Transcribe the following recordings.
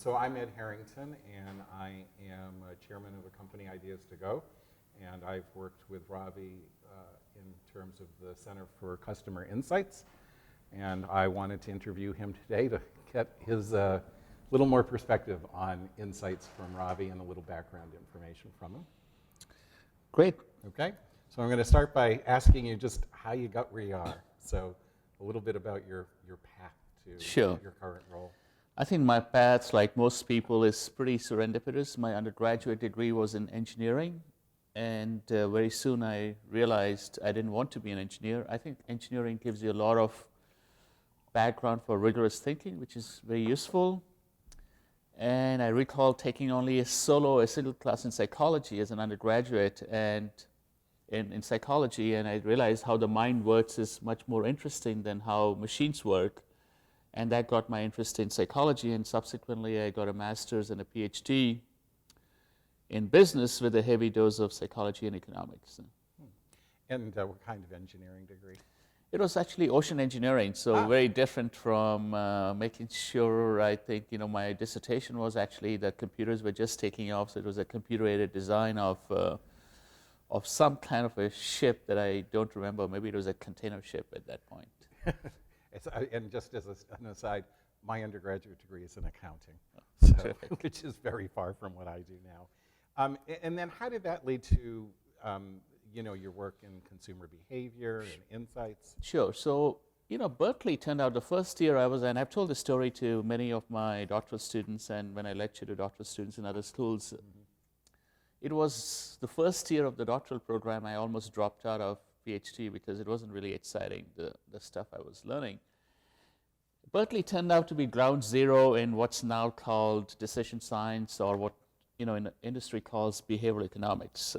So I'm Ed Harrington, and I am chairman of the company Ideas to Go, and I've worked with Ravi in terms of the Center for Customer Insights, and I wanted to interview him today to get his little more perspective on insights from Ravi and a little background information from him. Great. Okay, so I'm going to start by asking you just how you got where you are. So a little bit about your path to your current role. I think my path, like most people, is pretty serendipitous. My undergraduate degree was in engineering, and very soon I realized I didn't want to be an engineer. I think engineering gives you a lot of background for rigorous thinking, which is very useful. And I recall taking only a single class in psychology as an undergraduate, and in psychology, and I realized how the mind works is much more interesting than how machines work. And that got my interest in psychology, and subsequently I got a master's and a PhD in business with a heavy dose of psychology and economics. And what kind of engineering degree? It was actually ocean engineering, so very different from making sure. I think, my dissertation was actually that computers were just taking off, so it was a computer-aided design of some kind of a ship that I don't remember. Maybe it was a container ship at that point. And just as an aside, my undergraduate degree is in accounting, which is very far from what I do now. And then how did that lead to your work in consumer behavior and insights? Sure. So, Berkeley turned out the first year I was, and I've told this story to many of my doctoral students and when I lecture to doctoral students in other schools. It was the first year of the doctoral program I almost dropped out of PhD because it wasn't really exciting, the stuff I was learning. Berkeley turned out to be ground zero in what's now called decision science, or what in the industry calls behavioral economics.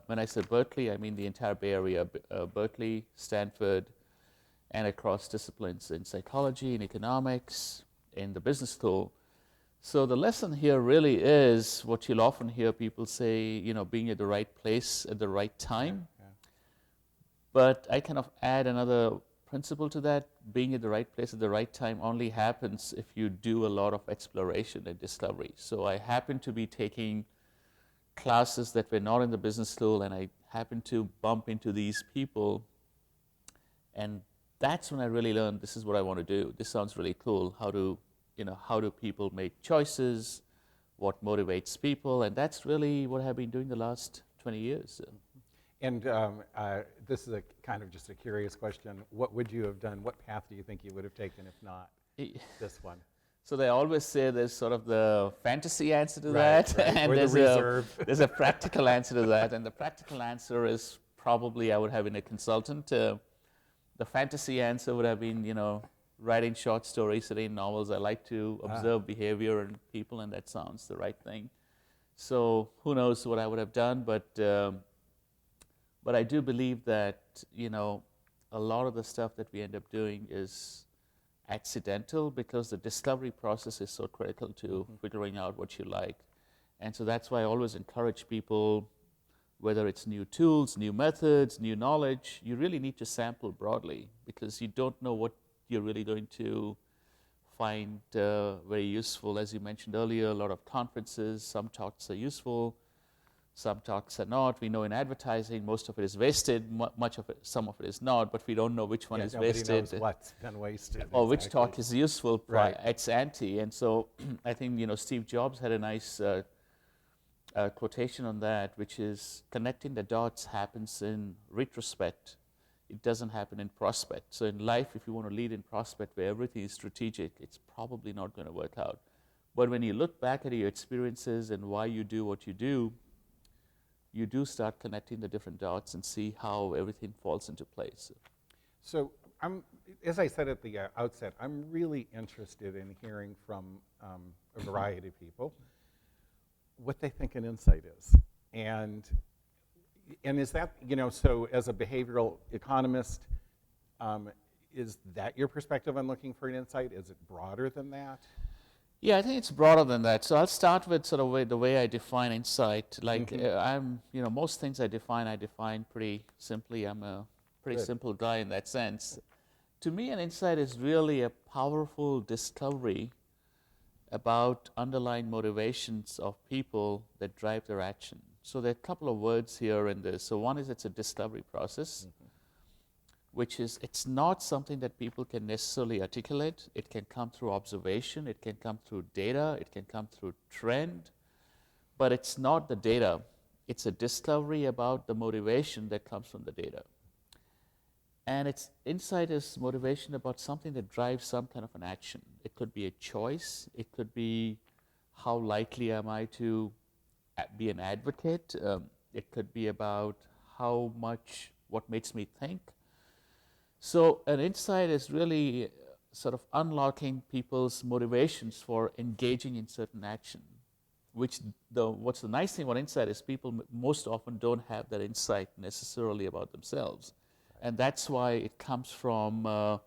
When I say Berkeley, I mean the entire Bay Area, Berkeley, Stanford, and across disciplines in psychology, in economics, in the business school. So the lesson here really is what you'll often hear people say, being at the right place at the right time. But I kind of add another principle to that. Being at the right place at the right time only happens if you do a lot of exploration and discovery. So I happened to be taking classes that were not in the business school, and I happened to bump into these people. And that's when I really learned this is what I want to do. This sounds really cool. How do people make choices? What motivates people? And that's really what I've been doing the last 20 years. And this is a kind of just a curious question. What would you have done? What path do you think you would have taken if not this one? So they always say there's sort of the fantasy answer to that, and there's a practical answer to that. And the practical answer is probably I would have been a consultant. The fantasy answer would have been, writing short stories, reading novels. I like to observe behavior in people, and that sounds the right thing. So who knows what I would have done, but I do believe that, a lot of the stuff that we end up doing is accidental because the discovery process is so critical to figuring out what you like. And so that's why I always encourage people, whether it's new tools, new methods, new knowledge, you really need to sample broadly because you don't know what you're really going to find very useful. As you mentioned earlier, a lot of conferences, some talks are useful, some talks are not. We know in advertising, most of it is wasted, some of it is not, but we don't know which one is wasted. Nobody knows what's been wasted. Or which talk is useful, it's anti. And so I think, Steve Jobs had a nice quotation on that, which is connecting the dots happens in retrospect. It doesn't happen in prospect. So in life, if you want to lead in prospect where everything is strategic, it's probably not going to work out. But when you look back at your experiences and why you do what you do start connecting the different dots and see how everything falls into place. So as I said at the outset, I'm really interested in hearing from a variety of people what they think an insight is. And is that, so as a behavioral economist, is that your perspective on looking for an insight? Is it broader than that? Yeah, I think it's broader than that. So I'll start with sort of the way I define insight. Like most things I define pretty simply. I'm a pretty simple guy in that sense. To me, an insight is really a powerful discovery about underlying motivations of people that drive their action. So there are a couple of words here in this. So one is it's a discovery process, which is it's not something that people can necessarily articulate. It can come through observation, it can come through data, it can come through trend, but it's not the data. It's a discovery about the motivation that comes from the data. And its insight is motivation about something that drives some kind of an action. It could be a choice. It could be how likely am I to be an advocate. It could be about how much, what makes me think. So an insight is really sort of unlocking people's motivations for engaging in certain action, which what's the nice thing about insight is people most often don't have that insight necessarily about themselves. And that's why it comes from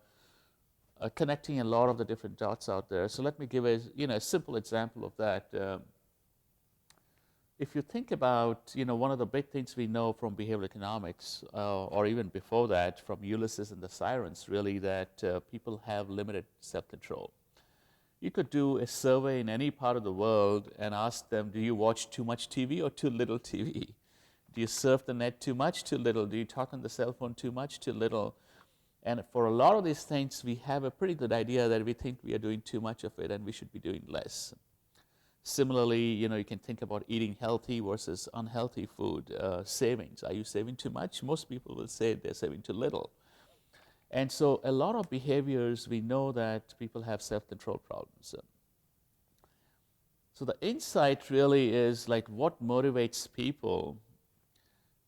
connecting a lot of the different dots out there. So let me give a simple example of that. If you think about one of the big things we know from behavioral economics, or even before that from Ulysses and the Sirens, really that people have limited self-control. You could do a survey in any part of the world and ask them, do you watch too much TV or too little TV? Do you surf the net too much, too little? Do you talk on the cell phone too much, too little? And for a lot of these things, we have a pretty good idea that we think we are doing too much of it and we should be doing less. Similarly, you can think about eating healthy versus unhealthy food, savings. Are you saving too much? Most people will say they're saving too little. And so a lot of behaviors, we know that people have self-control problems. So the insight really is like what motivates people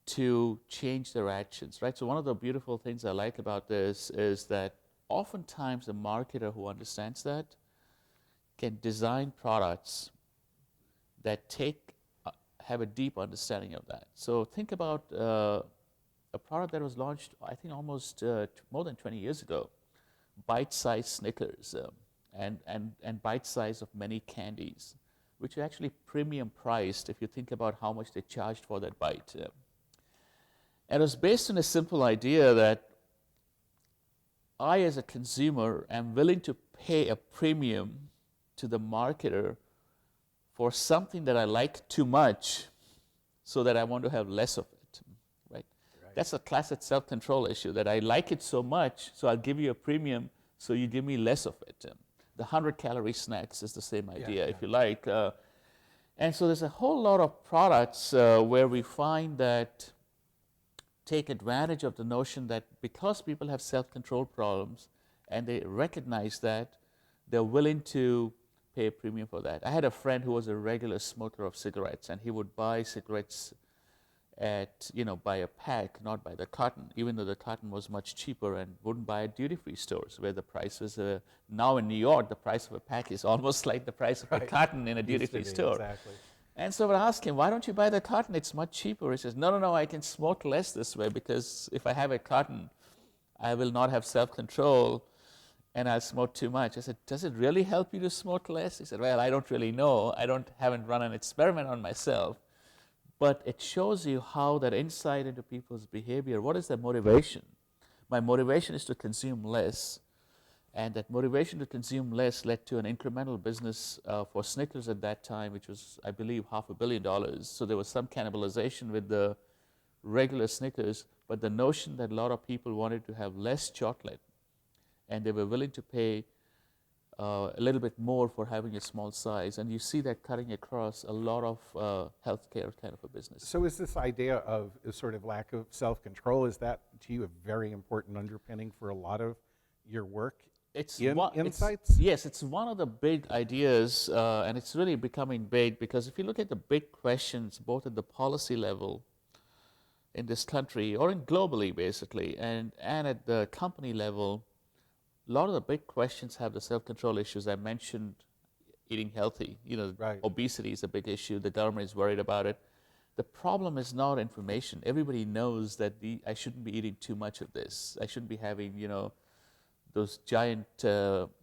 to change their actions, right? So one of the beautiful things I like about this is that oftentimes a marketer who understands that can design products that have a deep understanding of that. So think about a product that was launched, I think almost more than 20 years ago, bite-sized Snickers and bite-size of many candies, which are actually premium priced if you think about how much they charged for that bite. And it was based on a simple idea that I, as a consumer, am willing to pay a premium to the marketer for something that I like too much so that I want to have less of it, right? That's a classic self-control issue, that I like it so much, so I'll give you a premium so you give me less of it. The 100-calorie snacks is the same idea, if you like. And so there's a whole lot of products where we find that take advantage of the notion that because people have self-control problems and they recognize that, they're willing to pay a premium for that. I had a friend who was a regular smoker of cigarettes, and he would buy cigarettes by a pack, not by the carton, even though the carton was much cheaper, and wouldn't buy at duty-free stores where the price was, now in New York, the price of a pack is almost like the price of a carton in a duty-free store. Exactly. And so I would ask him, why don't you buy the carton? It's much cheaper. He says, no, I can smoke less this way because if I have a carton, I will not have self-control and I'll smoke too much. I said, does it really help you to smoke less? He said, well, I don't really know. Haven't run an experiment on myself. But it shows you how that insight into people's behavior, what is their motivation? My motivation is to consume less. And that motivation to consume less led to an incremental business for Snickers at that time, which was, I believe, $500 million. So there was some cannibalization with the regular Snickers, but the notion that a lot of people wanted to have less chocolate, and they were willing to pay a little bit more for having a small size. And you see that cutting across a lot of healthcare kind of a business. So is this idea of a sort of lack of self-control, is that to you a very important underpinning for a lot of your work? Insights? Yes, it's one of the big ideas, and it's really becoming big because if you look at the big questions, both at the policy level in this country, or in globally basically, and at the company level, a lot of the big questions have the self-control issues. I mentioned eating healthy. Right. Obesity is a big issue. The government is worried about it. The problem is not information. Everybody knows that I shouldn't be eating too much of this. I shouldn't be having, those giant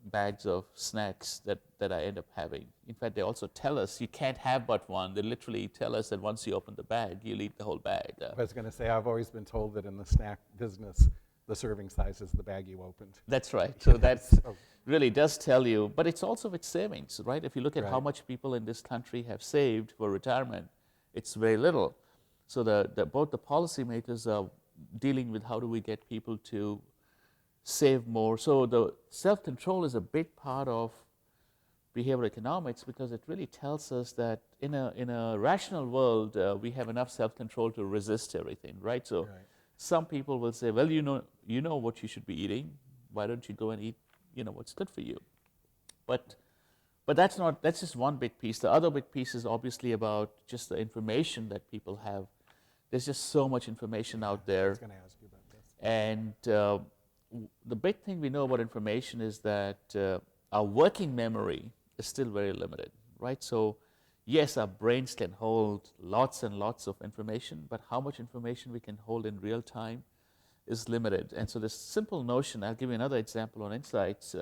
bags of snacks that I end up having. In fact, they also tell us you can't have but one. They literally tell us that once you open the bag, you'll eat the whole bag. I was going to say, I've always been told that in the snack business, the serving size is the bag you opened. That's right. So that's So, really does tell you, but it's also with savings, right? If you look at how Right. much people in this country have saved for retirement, it's very little. So both the policymakers are dealing with how do we get people to save more. So the self-control is a big part of behavioral economics because it really tells us that in a rational world, we have enough self-control to resist everything, right? So Right. some people will say, well, you know what you should be eating. Why don't you go and eat, what's good for you? But that's just one big piece. The other big piece is obviously about just the information that people have. There's just so much information out I there. was going to ask you about this. And the big thing we know about information is that our working memory is still very limited, right? So yes, our brains can hold lots and lots of information, but how much information we can hold in real time is limited. And so this simple notion, I'll give you another example on insights.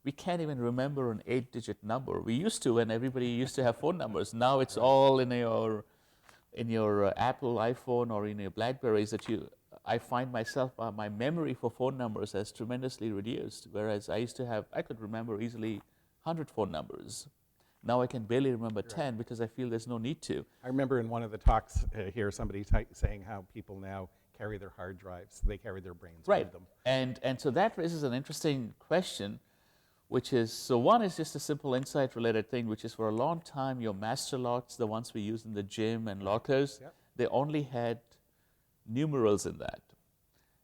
We can't even remember an 8-digit number. We used to when everybody used to have phone numbers. Now it's all in your Apple iPhone or in your Blackberries I find myself, my memory for phone numbers has tremendously reduced, whereas I could remember easily 100 phone numbers. Now I can barely remember 10 because I feel there's no need to. I remember in one of the talks here, somebody saying how people now carry their hard drives. They carry their brains with them. And so that raises an interesting question, which is, so one is just a simple insight-related thing, which is for a long time, your master locks, the ones we use in the gym and lockers, Yep. they only had numerals in that.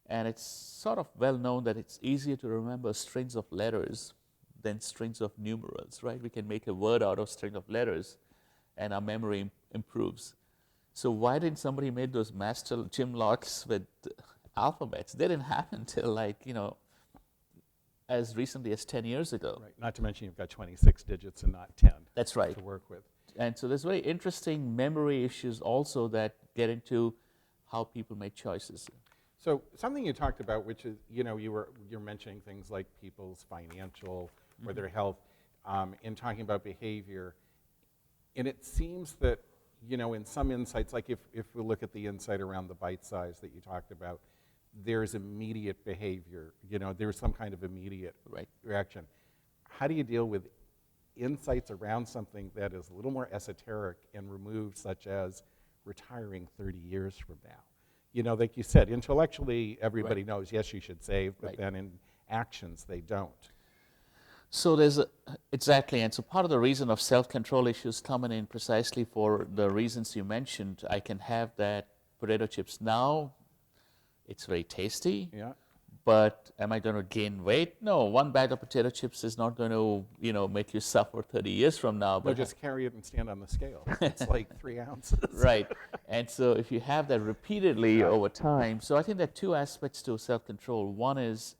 And it's sort of well known that it's easier to remember strings of letters than strings of numerals, right? We can make a word out of string of letters and our memory improves. So why didn't somebody make those master gym locks with alphabets? They didn't happen until as recently as 10 years ago. Right. Not to mention you've got 26 digits and not 10 That's right. to work with. And so there's very interesting memory issues also that get into how people make choices. So something you talked about, which is, you're mentioning things like people's financial or their health in talking about behavior. And it seems that, in some insights, like if we look at the insight around the bite size that you talked about, there's immediate behavior, there's some kind of immediate reaction. How do you deal with insights around something that is a little more esoteric and removed, such as retiring 30 years from now? Like you said, intellectually, everybody knows, yes, you should save, but then in actions, they don't. So exactly, and so part of the reason of self-control issues coming in precisely for the reasons you mentioned. I can have that potato chips now, it's very tasty, but am I going to gain weight? No, one bag of potato chips is not going to, make you suffer 30 years from now. But just carry it and stand on the scale. It's like 3 ounces. Right, and so if you have that repeatedly over time, so I think there are two aspects to self-control. One is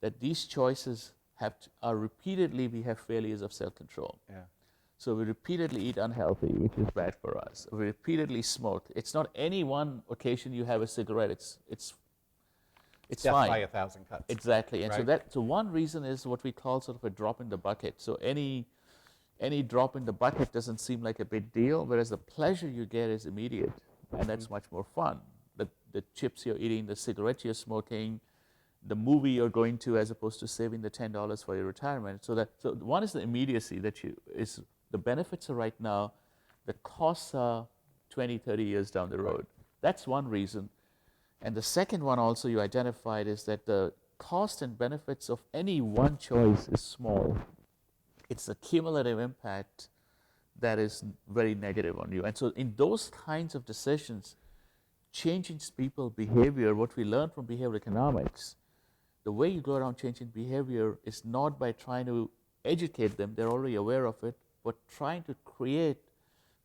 that these choices we have failures of self-control. Yeah. So we repeatedly eat unhealthy, which is bad for us. We repeatedly smoke. It's not any one occasion you have a cigarette. It's Death fine. by 1,000 cuts. Exactly, and Right. so one reason is what we call sort of a drop in the bucket. So any drop in the bucket doesn't seem like a big deal, whereas the pleasure you get is immediate, and that's much more fun. The chips you're eating, the cigarette you're smoking, the movie you're going to, as opposed to saving the $10 for your retirement. So one is the immediacy the benefits are right now, the costs are 20, 30 years down the road. That's one reason. And the second one also you identified is that the cost and benefits of any one choice is small. It's the cumulative impact that is very negative on you. And so in those kinds of decisions, changing people's behavior, what we learn from behavioral economics, the way you go around changing behavior is not by trying to educate them, they're already aware of it, but trying to create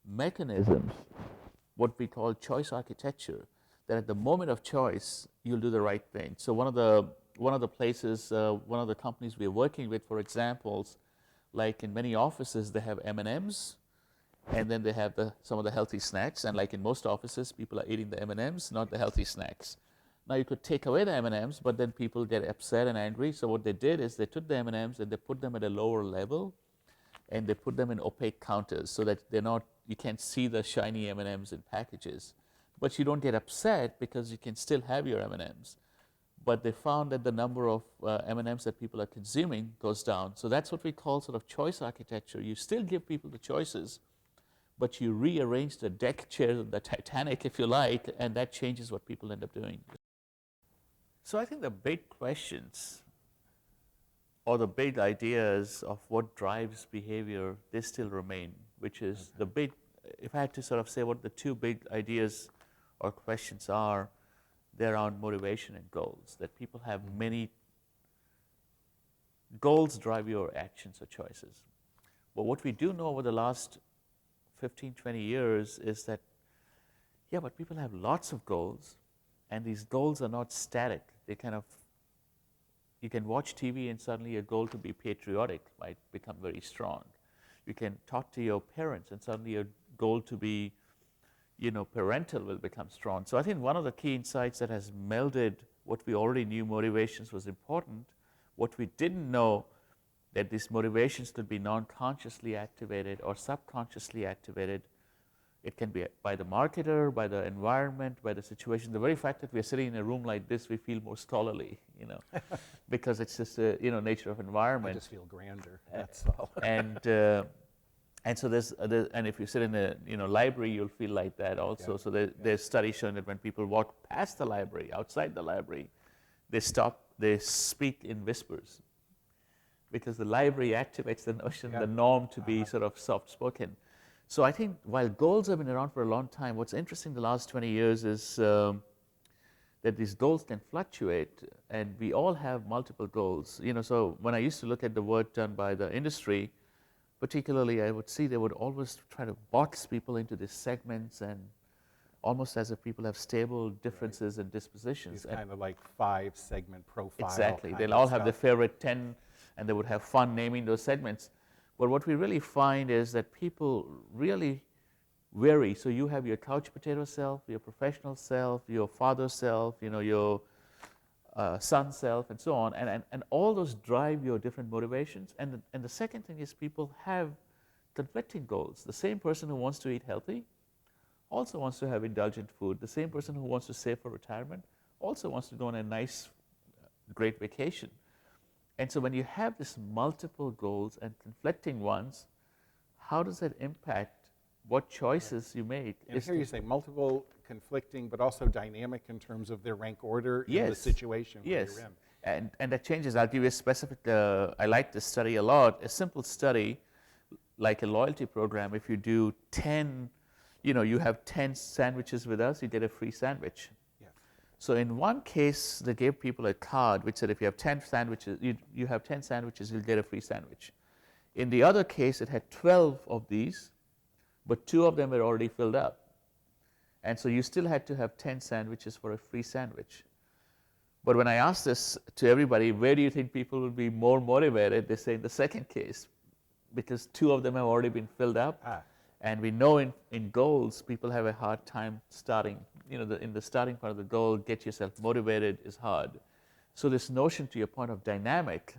mechanisms, what we call choice architecture, that at the moment of choice, you'll do the right thing. So one of the places, one of the companies we're working with, for examples, like in many offices, they have M&Ms, and then they have some of the healthy snacks, and like in most offices, people are eating the M&Ms, not the healthy snacks. Now you could take away the M&Ms, but then people get upset and angry. So what they did is they took the M&Ms and they put them at a lower level, and they put them in opaque counters so that you can't see the shiny M&Ms in packages. But you don't get upset because you can still have your M&Ms. but they found that the number of M&Ms that people are consuming goes down. So that's what we call sort of choice architecture. You still give people the choices, but you rearrange the deck chairs of the Titanic, if you like, and that changes what people end up doing. So I think the big questions or the big ideas of what drives behavior, they still remain, which is the big, if I had to sort of say what the two big ideas or questions are, they're around motivation and goals, that people have many goals drive your actions or choices. But what we do know over the last 15, 20 years is that, yeah, but people have lots of goals, and these goals are not static. They kind of, you can watch TV and suddenly a goal to be patriotic might become very strong. You can talk to your parents and suddenly a goal to be, parental will become strong. So I think one of the key insights that has melded what we already knew motivations was important, what we didn't know, that these motivations could be non-consciously activated or subconsciously activated. It can be by the marketer, by the environment, by the situation. The very fact that we're sitting in a room like this, we feel more scholarly, because it's just the nature of environment. I just feel grander, that's all. And so and if you sit in a library, you'll feel like that also. Yeah. So there's studies showing that when people walk past the library, outside the library, they stop, they speak in whispers, because the library activates the notion, the norm to be sort of soft-spoken. So I think while goals have been around for a long time, what's interesting the last 20 years is that these goals can fluctuate, and we all have multiple goals. So when I used to look at the work done by the industry, particularly I would see they would always try to box people into these segments, and almost as if people have stable differences in dispositions. These kind of like 5-segment profile. Exactly. They'll all have their favorite 10, and they would have fun naming those segments. But what we really find is that people really vary. So you have your couch potato self, your professional self, your father self, your son self, and so on. And all those drive your different motivations. And the second thing is people have conflicting goals. The same person who wants to eat healthy also wants to have indulgent food. The same person who wants to save for retirement also wants to go on a nice, great vacation. And so when you have these multiple goals and conflicting ones, how does that impact what choices you make? And here you say multiple, conflicting, but also dynamic in terms of their rank order in the Yes. situation where Yes. you're in. And that changes. I'll give you a specific, I like this study a lot, a simple study, like a loyalty program. If you do 10, you have 10 sandwiches with us, you get a free sandwich. So in one case, they gave people a card which said if you have 10 sandwiches, you have 10 sandwiches, you'll get a free sandwich. In the other case, it had 12 of these, but 2 of them were already filled up. And so you still had to have 10 sandwiches for a free sandwich. But when I asked this to everybody, where do you think people will be more motivated? They say in the second case, because 2 of them have already been filled up. And we know in goals, people have a hard time starting. In the starting part of the goal, get yourself motivated is hard. So this notion, to your point of dynamic,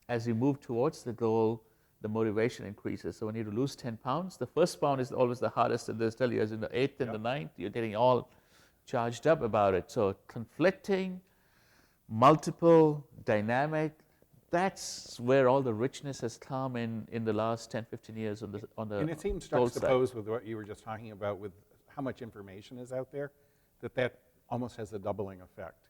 as you move towards the goal, the motivation increases. So when you lose 10 pounds, the first pound is always the hardest, and they'll tell you as in the 8th and the 9th, you're getting all charged up about it. So conflicting, multiple, dynamic, that's where all the richness has come in the last 10, 15 years on the And it seems goal side. juxtaposed with what you were just talking about with how much information is out there, that almost has a doubling effect.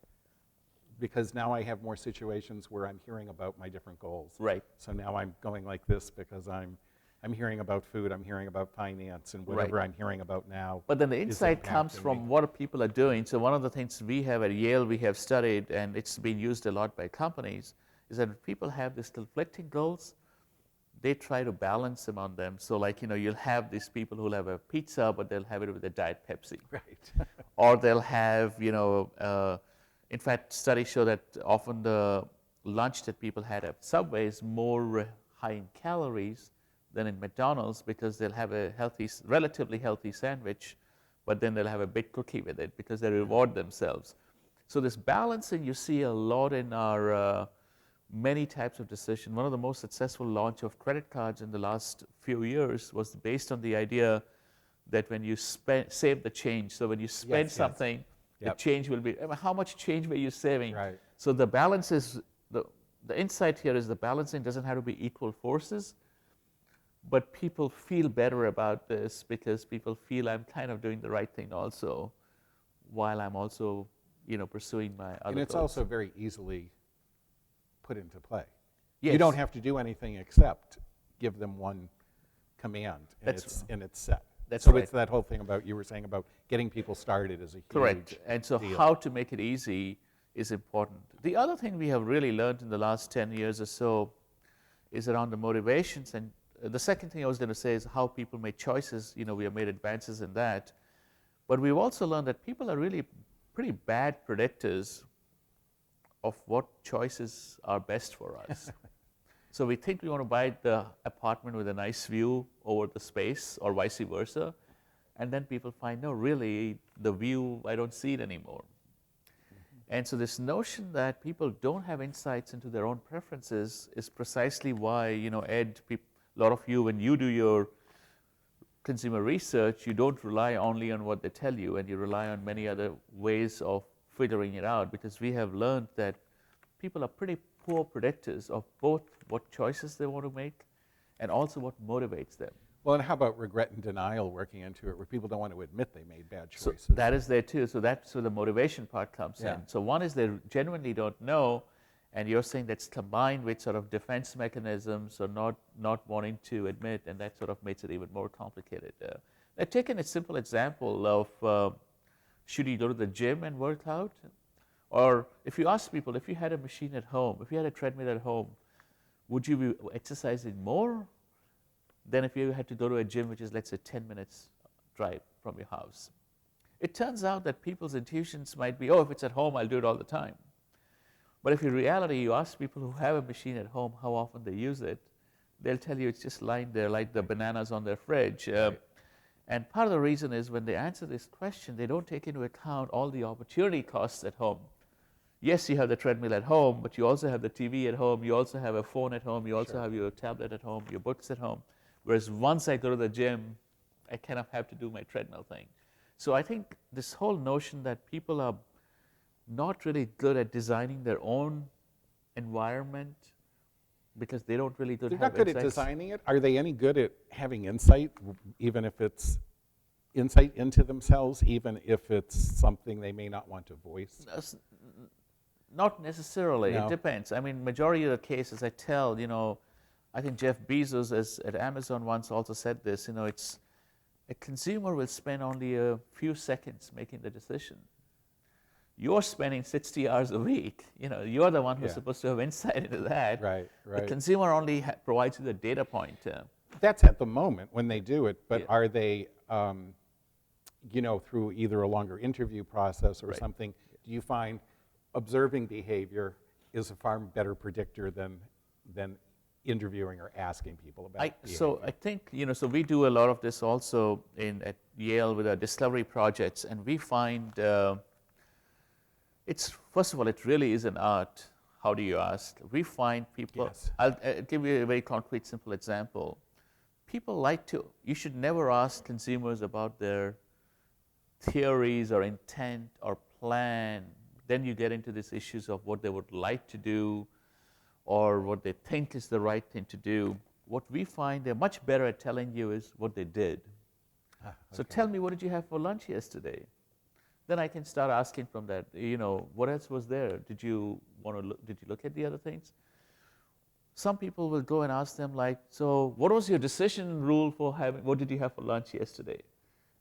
Because now I have more situations where I'm hearing about my different goals. Right. So now I'm going like this because I'm hearing about food, I'm hearing about finance, and whatever Right. I'm hearing about now. But then the is insight comes impacting from me. what people are doing. So one of the things we have at Yale, we have studied, and it's been used a lot by companies, is that if people have these conflicting goals, they try to balance them on them. So like, you'll have these people who'll have a pizza, but they'll have it with a Diet Pepsi. Right. Or they'll have, in fact, studies show that often the lunch that people had at Subway is more high in calories than in McDonald's, because they'll have a relatively healthy sandwich, but then they'll have a big cookie with it because they reward themselves. So this balancing you see a lot in our many types of decisions. One of the most successful launch of credit cards in the last few years was based on the idea that when you save the change. So when you spend something, the change will be, how much change were you saving? Right. So the balance is, the insight here is the balancing doesn't have to be equal forces, but people feel better about this because people feel I'm kind of doing the right thing also, while I'm also, pursuing my other And it's goals. also very easily put into play. Yes. You don't have to do anything except give them one command, and it's set. That's so right. it's that whole thing about you were saying about getting people started is a huge Correct. And so deal. how to make it easy is important. The other thing we have really learned in the last 10 years or so is around the motivations. And the second thing I was going to say is how people make choices. We have made advances in that. But we've also learned that people are really pretty bad predictors of what choices are best for us. So we think we want to buy the apartment with a nice view over the space or vice versa. And then people find, no, really, the view, I don't see it anymore. And so this notion that people don't have insights into their own preferences is precisely why, Ed, a lot of you, when you do your consumer research, you don't rely only on what they tell you, and you rely on many other ways of figuring it out, because we have learned that people are pretty poor predictors of both what choices they want to make and also what motivates them. Well, and how about regret and denial working into it, where people don't want to admit they made bad choices? So that is there too. So that's where the motivation part comes Yeah. in. So one is they genuinely don't know, and you're saying that's combined with sort of defense mechanisms or not wanting to admit, and that sort of makes it even more complicated. I've taken a simple example of should you go to the gym and work out? Or if you ask people, if you had a machine at home, if you had a treadmill at home, would you be exercising more than if you had to go to a gym, which is, let's say, 10 minutes drive from your house? It turns out that people's intuitions might be, if it's at home, I'll do it all the time. But if in reality you ask people who have a machine at home how often they use it, they'll tell you it's just lying there like the bananas on their fridge. Right. And part of the reason is when they answer this question, they don't take into account all the opportunity costs at home. Yes, you have the treadmill at home, but you also have the TV at home, you also have a phone at home, you also have your tablet at home, your books at home. Whereas once I go to the gym, I kind of have to do my treadmill thing. So I think this whole notion that people are not really good at designing their own environment because they don't really They're have not good at insights. designing it. Are they any good at having insight, even if it's insight into themselves, even if it's something they may not want to voice? Not necessarily. No. It depends. I mean, majority of the cases I tell, I think Jeff Bezos at Amazon once also said this, it's a consumer will spend only a few seconds making the decision. You're spending 60 hours a week. You're the one who's supposed to have insight into that. Right. The consumer only provides you the data point. That's at the moment when they do it, but Yeah. are they, through either a longer interview process or Right. something, do you find observing behavior is a far better predictor than interviewing or asking people about behavior? So I think, so we do a lot of this also at Yale with our discovery projects, and we find first of all, it really is an art. How do you ask? We find people, Yes. I'll give you a very concrete, simple example. People you should never ask consumers about their theories or intent or plan. Then you get into these issues of what they would like to do or what they think is the right thing to do. What we find they're much better at telling you is what they did. So tell me, what did you have for lunch yesterday? Then I can start asking from that, what else was there? Did you look at the other things? Some people will go and ask them like, so what was your decision rule for what did you have for lunch yesterday?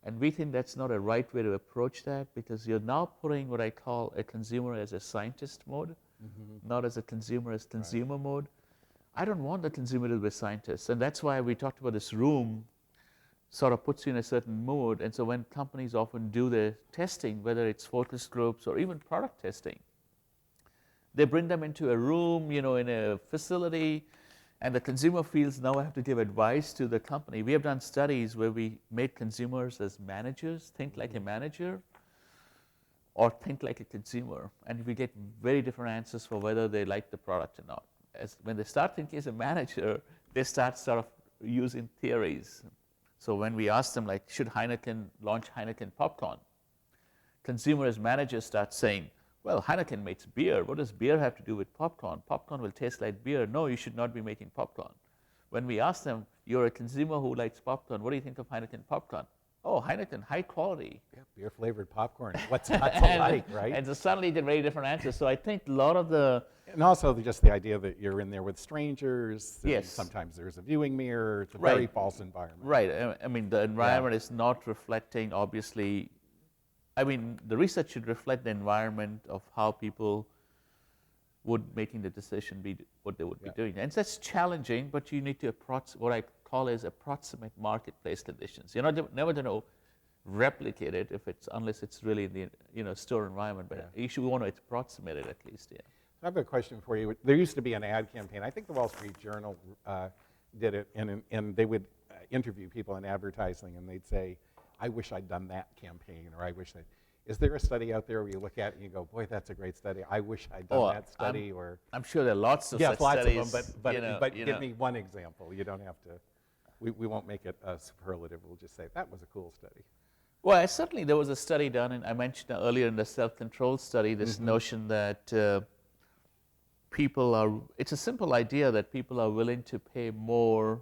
And we think that's not a right way to approach that, because you're now putting what I call a consumer as a scientist mode, not as a consumer as consumer mode. I don't want the consumer to be a scientist, and that's why we talked about this room sort of puts you in a certain mood. And so when companies often do their testing, whether it's focus groups or even product testing, they bring them into a room, in a facility, and the consumer feels now I have to give advice to the company. We have done studies where we made consumers as managers, think like a manager, or think like a consumer, and we get very different answers for whether they like the product or not. When they start thinking as a manager, they start sort of using theories. So when we ask them, like, should Heineken launch Heineken popcorn? Consumer as managers start saying, well, Heineken makes beer. What does beer have to do with popcorn? Popcorn will taste like beer. No, you should not be making popcorn. When we ask them, you're a consumer who likes popcorn, what do you think of Heineken popcorn? Oh, Heineken, high quality. Yeah, beer-flavored popcorn. What's not to like, right? And so suddenly you get very different answers. So I think a lot of the... And also just the idea that you're in there with strangers. And Yes. sometimes there's a viewing mirror. It's a Right. very false environment. Right. I mean, the environment is not reflecting, obviously. I mean, the research should reflect the environment of how people would making the decision be what they would be doing. And that's challenging, but you need to what I call is approximate marketplace conditions. You're never going to replicate it unless it's really in the store environment, but you should want to approximate it at least. Yeah. I have a question for you. There used to be an ad campaign. I think the Wall Street Journal did it, and they would interview people in advertising, and they'd say, I wish I'd done that campaign, or I wish that. Is there a study out there where you look at it and you go, boy, that's a great study. I wish I'd done that study, or I'm sure there are lots of yes, such lots studies. of them, but give me one example. You don't have to. We won't make it a superlative. We'll just say that was a cool study. Well, certainly there was a study done, and I mentioned earlier in the self-control study this notion that it's a simple idea that people are willing to pay more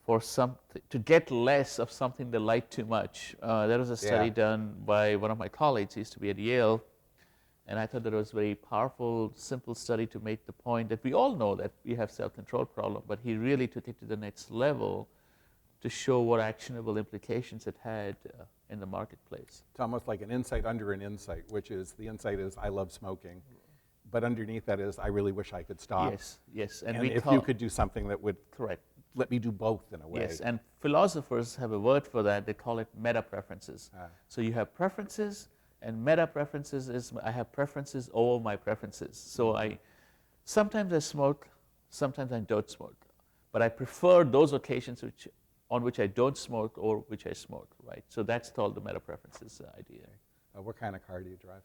for something, to get less of something they like too much. There was a study done by one of my colleagues, he used to be at Yale, and I thought that it was a very powerful, simple study to make the point that we all know that we have self-control problem, but he really took it to the next level to show what actionable implications it had in the marketplace. It's almost like an insight under an insight, which is the insight is I love smoking, but underneath that is I really wish I could stop. Yes, yes. And if you could do something that would correct. let me do both in a way. Yes, and philosophers have a word for that. They call it meta-preferences. So you have preferences, and meta-preferences is I have preferences over my preferences. So sometimes I smoke, sometimes I don't smoke, but I prefer those occasions on which I don't smoke or which I smoke, right? So that's called the meta-preferences idea. What kind of car do you drive?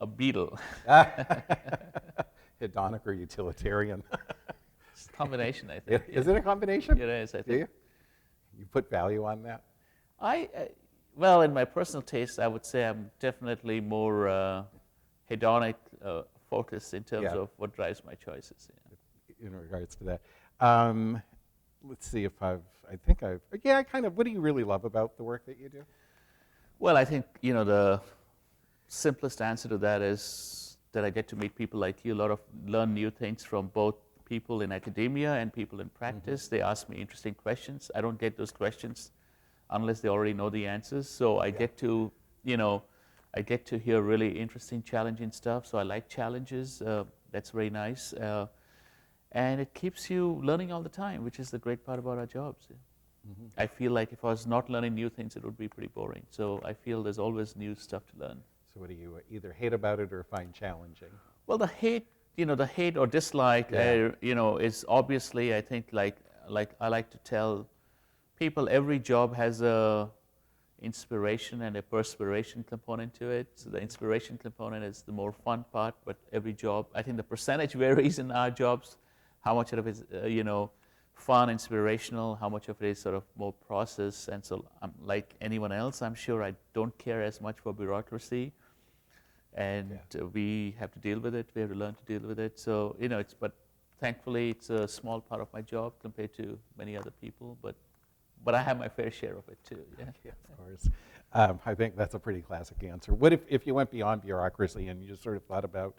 A Beetle. Hedonic or utilitarian? It's a combination, I think. Is it a combination? It is, I Do think. you put value on that? Well, in my personal taste, I would say I'm definitely more hedonic focused in terms of what drives my choices. Yeah. In regards to that. Let's see if I kind of, what do you really love about the work that you do? Well, I think, the simplest answer to that is that I get to meet people like you, learn new things from both people in academia and people in practice. They ask me interesting questions. I don't get those questions unless they already know the answers. So I get to, hear really interesting, challenging stuff. So I like challenges. That's very nice. And it keeps you learning all the time, which is the great part about our jobs. I feel like if I was not learning new things, it would be pretty boring. So I feel there's always new stuff to learn. So what do you either hate about it or find challenging? Well, the hate or dislike, is obviously, I think, like I like to tell people, every job has a inspiration and a perspiration component to it. So the inspiration component is the more fun part, but every job, I think the percentage varies in our jobs, how much of it is, fun, inspirational, how much of it is sort of more process. And so like anyone else, I'm sure I don't care as much for bureaucracy. And we have to deal with it. We have to learn to deal with it. So, but thankfully it's a small part of my job compared to many other people, but I have my fair share of it too. Yeah, of course. I think that's a pretty classic answer. What if you went beyond bureaucracy and you just sort of thought about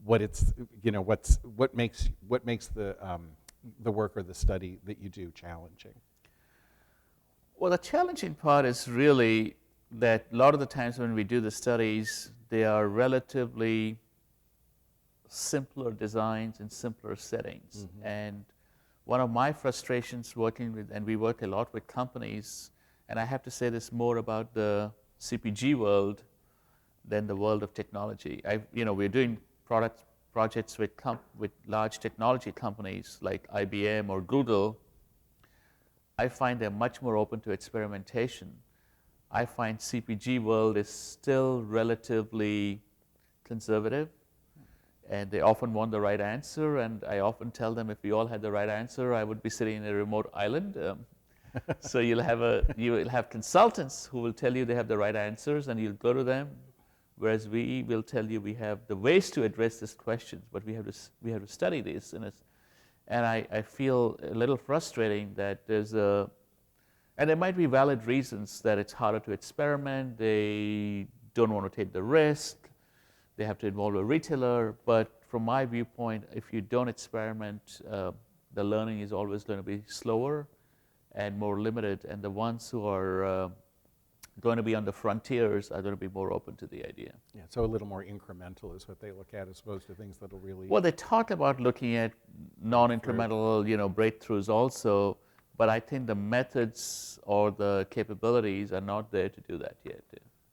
what it's, what makes the work or the study that you do challenging? Well, the challenging part is really that a lot of the times when we do the studies, they are relatively simpler designs in simpler settings. And one of my frustrations working with, and we work a lot with companies, and I have to say this more about the CPG world than the world of technology. We're doing projects with large technology companies like IBM or Google. I find they're much more open to experimentation. I find CPG world is still relatively conservative, and they often want the right answer, and I often tell them if we all had the right answer, I would be sitting in a remote island. So you will have consultants who will tell you they have the right answers, and you'll go to them, whereas we will tell you we have the ways to address these questions, but we have to study this. And I feel a little frustrating that and there might be valid reasons that it's harder to experiment. They don't want to take the risk. They have to involve a retailer. But from my viewpoint, if you don't experiment, the learning is always going to be slower and more limited. And the ones who are going to be on the frontiers are going to be more open to the idea. Yeah, so a little more incremental is what they look at as opposed to things that'll really... Well, they talk about looking at non-incremental, breakthroughs also, but I think the methods or the capabilities are not there to do that yet.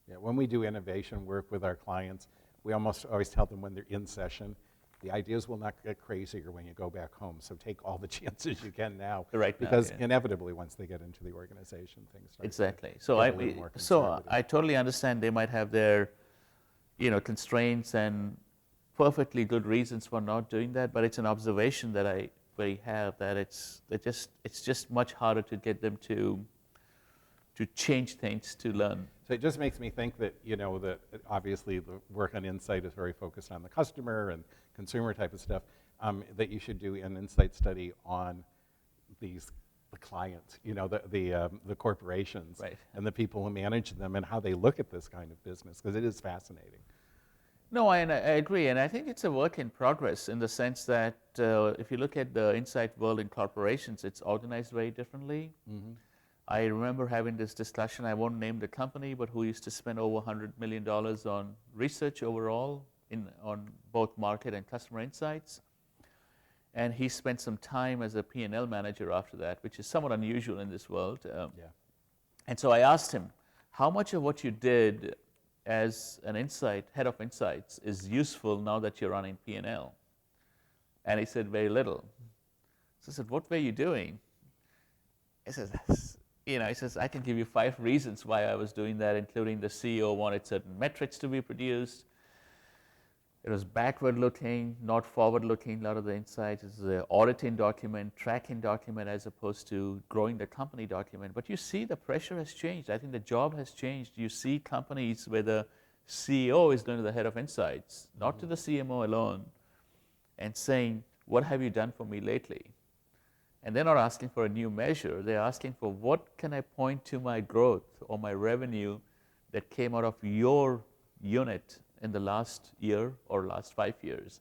Yeah, when we do innovation work with our clients, we almost always tell them when they're in session, the ideas will not get crazier when you go back home, so take all the chances you can now. Right now, because yeah. inevitably, once they get into the organization, things start Exactly. to So get a little more conservative. I totally understand they might have their, constraints and perfectly good reasons for not doing that, but it's an observation that we have that it's just much harder to get them to change things, to learn. So it just makes me think that, that obviously the work on Insight is very focused on the customer and consumer type of stuff, that you should do an Insight study on the clients, the corporations, Right. and the people who manage them and how they look at this kind of business, because it is fascinating. No, I agree, and I think it's a work in progress in the sense that if you look at the Insight world in corporations, it's organized very differently. Mm-hmm. I remember having this discussion, I won't name the company, but who used to spend over $100 million on research overall on both market and customer insights. And he spent some time as a P&L manager after that, which is somewhat unusual in this world. Yeah. And so I asked him, how much of what you did as an head of insights is useful now that you're running P&L? And he said, very little. So I said, what were you doing? He says, I can give you 5 reasons why I was doing that, including the CEO wanted certain metrics to be produced. It was backward-looking, not forward-looking. A lot of the insights is the auditing document, tracking document, as opposed to growing the company document. But you see the pressure has changed. I think the job has changed. You see companies where the CEO is going to the head of insights, not to the CMO alone, and saying, what have you done for me lately? And they're not asking for a new measure. They're asking for what can I point to my growth or my revenue that came out of your unit in the last year or last 5 years.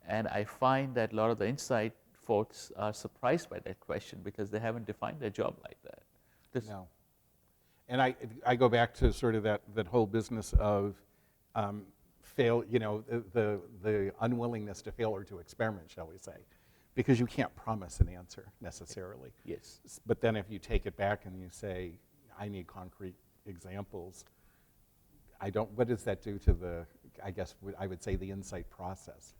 And I find that a lot of the insight folks are surprised by that question because they haven't defined their job like that. No. And I go back to sort of that whole business of the unwillingness to fail or to experiment, shall we say. Because you can't promise an answer necessarily. Yes. But then if you take it back and you say, I need concrete examples, what does that do to I would say the insight process?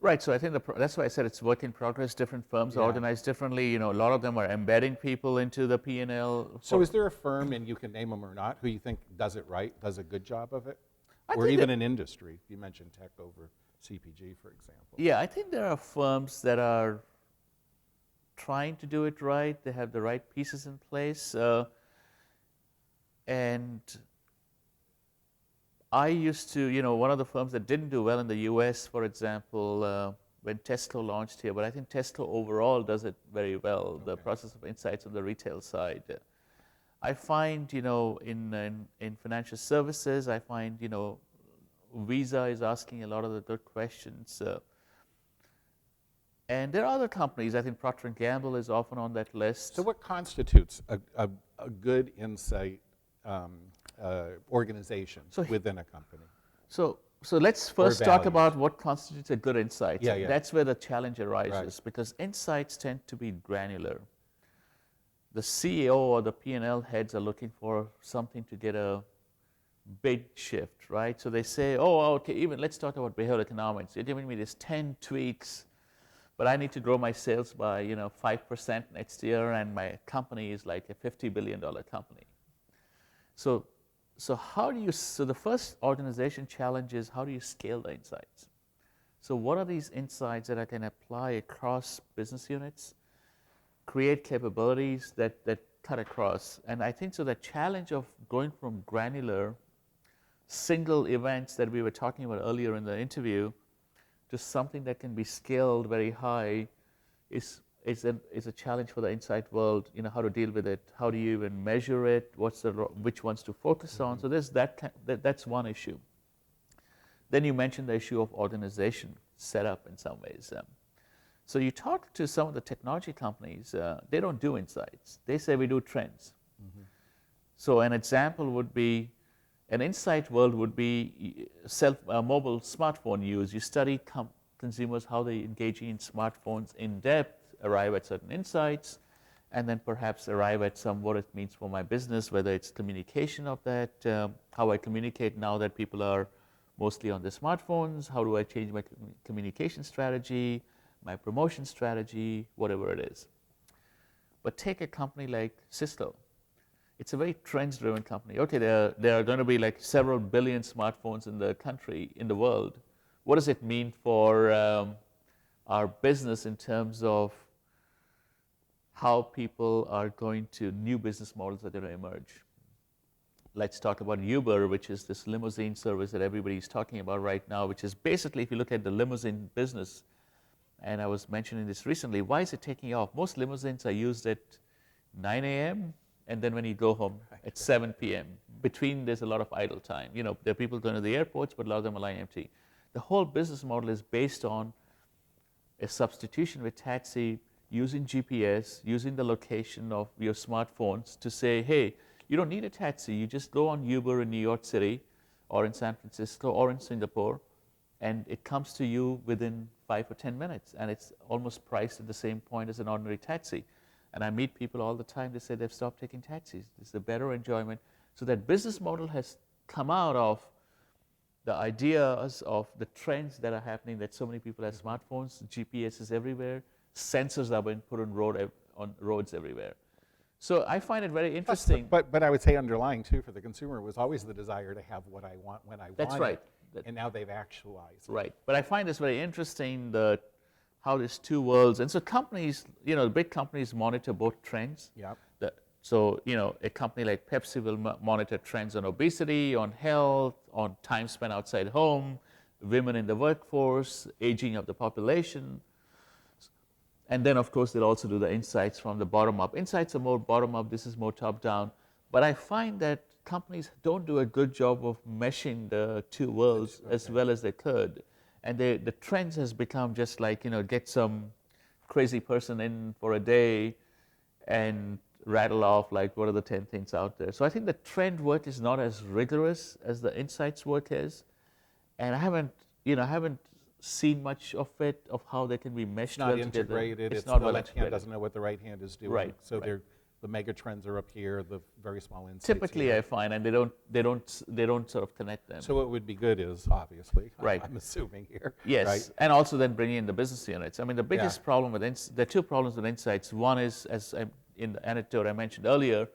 Right, so I think that's why I said it's work in progress. Different firms are organized differently. A lot of them are embedding people into the P&L. So is there a firm, and you can name them or not, who you think does it right, does a good job of it? I Or think even an industry? You mentioned tech over CPG, for example. Yeah, I think there are firms that are trying to do it right. They have the right pieces in place. And I used to, one of the firms that didn't do well in the US, for example, when Tesco launched here, but I think Tesco overall does it very well, the process of insights on the retail side. I find, in financial services, I find, Visa is asking a lot of the good questions. And there are other companies. I think Procter & Gamble is often on that list. So what constitutes a good insight organization within a company? So let's first talk about what constitutes a good insight. Yeah. That's where the challenge arises, because insights tend to be granular. The CEO or the P&L heads are looking for something to get a big shift, right? So they say, okay, let's talk about behavioral economics. You're giving me these 10 tweaks, but I need to grow my sales by 5% next year, and my company is like a $50 billion company. So the first organization challenge is, how do you scale the insights? So what are these insights that I can apply across business units, create capabilities that cut across? And I think so the challenge of going from granular, single events that we were talking about earlier in the interview to something that can be scaled very high is a challenge for the insight world. You know, how to deal with it, how do you even measure it, which ones to focus on. So there's that's one issue. Then you mentioned the issue of organization, setup in some ways. So you talk to some of the technology companies, they don't do insights. They say we do trends. So an example would be, an insight world would be mobile smartphone use. You study consumers, how they engage in smartphones in depth, arrive at certain insights, and then perhaps arrive at what it means for my business, whether it's communication of that, how I communicate now that people are mostly on their smartphones, how do I change my communication strategy, my promotion strategy, whatever it is. But take a company like Cisco. It's a very trends-driven company. Okay, there are going to be like several billion smartphones in the country, in the world. What does it mean for our business in terms of how people are going to, new business models that are going to emerge? Let's talk about Uber, which is this limousine service that everybody's talking about right now, which is basically, if you look at the limousine business, and I was mentioning this recently, why is it taking off? Most limousines are used at 9 a.m., and then when you go home at 7 p.m. Between, there's a lot of idle time. You know, there are people going to the airports, but a lot of them are lying empty. The whole business model is based on a substitution with taxi, using GPS, using the location of your smartphones to say, hey, you don't need a taxi. You just go on Uber in New York City or in San Francisco or in Singapore, and it comes to you within 5 or 10 minutes, and it's almost priced at the same point as an ordinary taxi. And I meet people all the time, they say they've stopped taking taxis. It's a better enjoyment. So that business model has come out of the ideas of the trends that are happening, that so many people have smartphones, GPS is everywhere, sensors are being put on roads everywhere. So I find it very interesting. But I would say underlying too for the consumer was always the desire to have what I want when I want it. That's right. And now they've actualized it. Right. But I find this very interesting, that how these two worlds, and so companies, you know, big companies monitor both trends. Yep. So, you know, a company like Pepsi will monitor trends on obesity, on health, on time spent outside home, women in the workforce, aging of the population. And then, of course, they'll also do the insights from the bottom up. Insights are more bottom up, this is more top down. But I find that companies don't do a good job of meshing the two worlds as well as they could. And the trends has become just like, you know, get some crazy person in for a day and rattle off like what are the 10 things out there. So I think the trend work is not as rigorous as the insights work is. And I haven't seen much of it, of how they can be meshed It's not integrated. It's not the well left hand integrated. doesn't know what the right hand is doing. Right, So right. the mega trends are up here, the very small insights Typically, here. I find, and they don't sort of connect them. So what would be good is, obviously, Right. I'm assuming here. Yes, Right? and also then bringing in the business units. I mean, the biggest Yeah. problem with there are two problems with insights. One is, in the anecdote I mentioned earlier,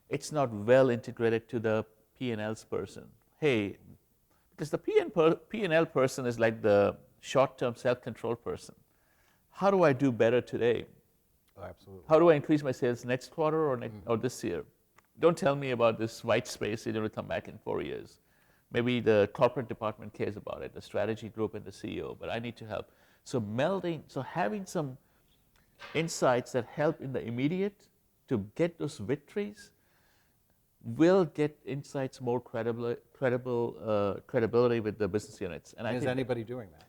it's not well integrated to the P&L's person. Hey, because the P&L person is like the short-term self-control person. How do I do better today? Oh, absolutely. How do I increase my sales next quarter or this year? Don't tell me about this white space you're going to come back in 4 years. Maybe the corporate department cares about it, the strategy group and the CEO, but I need to help. So having some insights that help in the immediate to get those victories will get insights more credibility with the business units. And I Is think anybody doing that?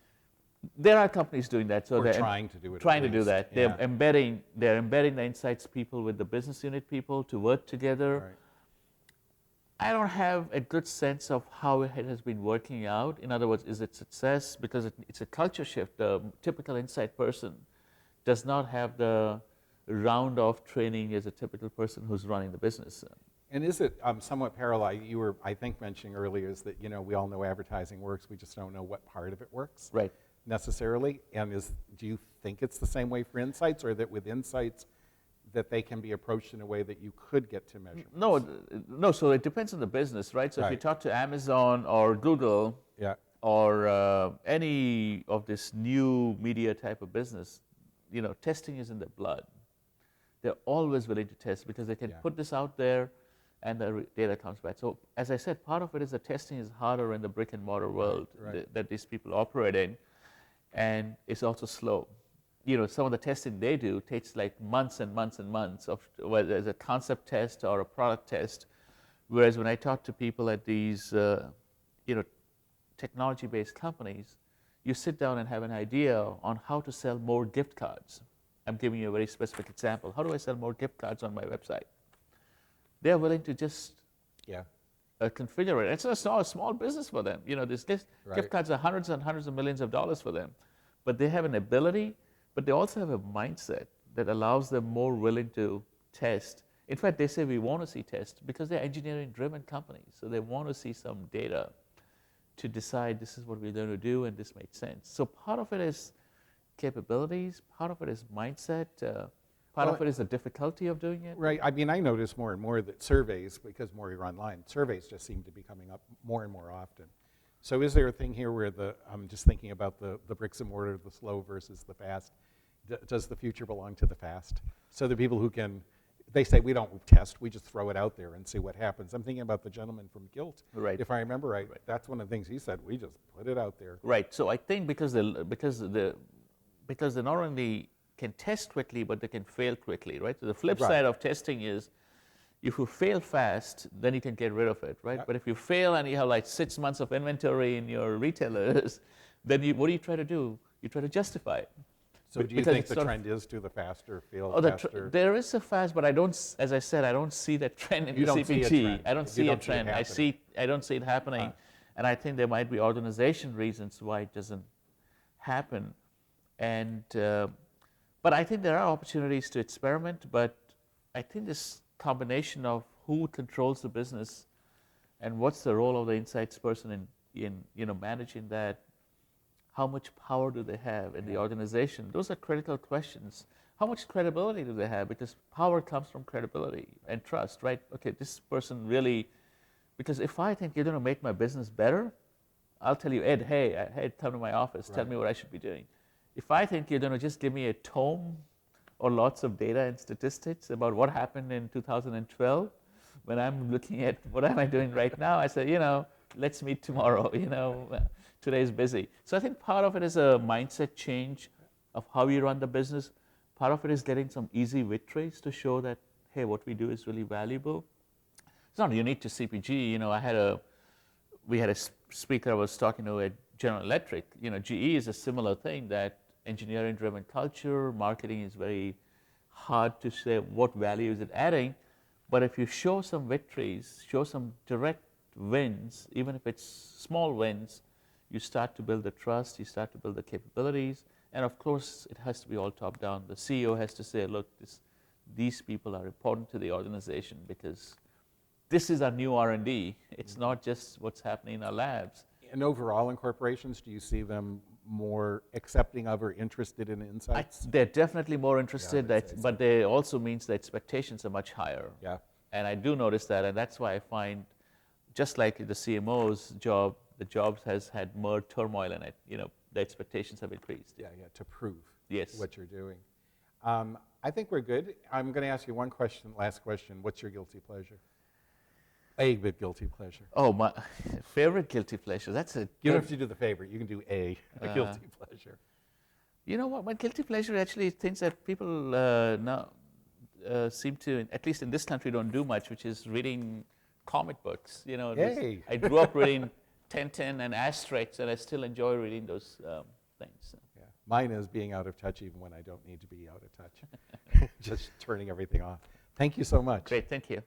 there are companies doing that. So Or they're trying to do it at Trying to do least. that. Yeah. They're embedding the insights people with the business unit people to work together. Right. I don't have a good sense of how it has been working out. In other words, is it success? Because it's a culture shift. The typical insight person does not have the round of training as a typical person who's running the business. And is it somewhat parallel? You were, I think, mentioning earlier is that, you know, we all know advertising works, we just don't know what part of it works. Right. Necessarily. And do you think it's the same way for insights, or that with insights that they can be approached in a way that you could get to measurements? No. So it depends on the business, right? So if you Right. talk to Amazon or Google, Yeah. or any of this new media type of business, you know, testing is in their blood. They're always willing to test because they can Yeah. put this out there. and the data comes back. So as I said, part of it is the testing is harder in the brick and mortar world that these people operate in, and it's also slow. Some of the testing they do takes like months and months and months of whether it's a concept test or a product test. Whereas when I talk to people at these, technology-based companies, you sit down and have an idea on how to sell more gift cards. I'm giving you a very specific example. How do I sell more gift cards on my website? They're willing to just configure it. It's not a small business for them. This gift cards are hundreds and hundreds of millions of dollars for them. But they have an ability, but they also have a mindset that allows them more willing to test. In fact, they say we want to see tests because they're engineering-driven companies. So they want to see some data to decide this is what we're going to do and this makes sense. So part of it is capabilities, part of it is mindset, part of it is the difficulty of doing it. Right. I mean, I notice more and more that surveys, because more you're online, surveys just seem to be coming up more and more often. So is there a thing here where I'm just thinking about the bricks and mortar, the slow versus the fast. Does the future belong to the fast? So the people who they say we don't test, we just throw it out there and see what happens. I'm thinking about the gentleman from Guilt. Right. If I remember right, that's one of the things he said, we just put it out there. Right. So I think because they not only can test quickly, but they can fail quickly, right? So the flip side of testing is if you fail fast, then you can get rid of it, right? Yep. But if you fail and you have like 6 months of inventory in your retailers, then what do you try to do? You try to justify it. So do you think the trend is to the faster, faster? There is a fast, but as I said, I don't see that trend in the CPG. I don't see a trend. I don't see it happening. And I think there might be organization reasons why it doesn't happen. And but I think there are opportunities to experiment, but I think this combination of who controls the business and what's the role of the insights person in managing that, how much power do they have in the organization? Those are critical questions. How much credibility do they have? Because power comes from credibility and trust, right? Okay, this person really, because if I think you're going to make my business better, I'll tell you, Ed, hey, come to my office, tell me what I should be doing. If I think you're going to just give me a tome or lots of data and statistics about what happened in 2012, when I'm looking at what am I doing right now, I say, let's meet tomorrow, today's busy. So I think part of it is a mindset change of how you run the business. Part of it is getting some easy victories to show that, hey, what we do is really valuable. It's not unique to CPG. We had a speaker I was talking to at General Electric. GE is a similar thing, that engineering-driven culture, marketing is very hard to say what value is it adding. But if you show some victories, show some direct wins, even if it's small wins, you start to build the trust, you start to build the capabilities, and of course, it has to be all top-down. The CEO has to say, look, these people are important to the organization because this is our new R&D. It's not just what's happening in our labs. And overall in corporations, do you see them more accepting of or interested in insights? They're definitely more interested, but they also means the expectations are much higher. Yeah. And I do notice that, and that's why I find, just like the CMO's job, the job has had more turmoil in it. The expectations have increased. Yeah, to prove what you're doing. I think we're good. I'm going to ask you one question, last question. What's your guilty pleasure? A big guilty pleasure. Oh, my favorite guilty pleasure. That's a. You don't have to do the favorite. You can do a guilty pleasure. You know what? My guilty pleasure actually is things that people now seem to, at least in this country, don't do much, which is reading comic books. I grew up reading Tintin and Asterix, and I still enjoy reading those things. So. Yeah. Mine is being out of touch even when I don't need to be out of touch. Just turning everything off. Thank you so much. Great, thank you.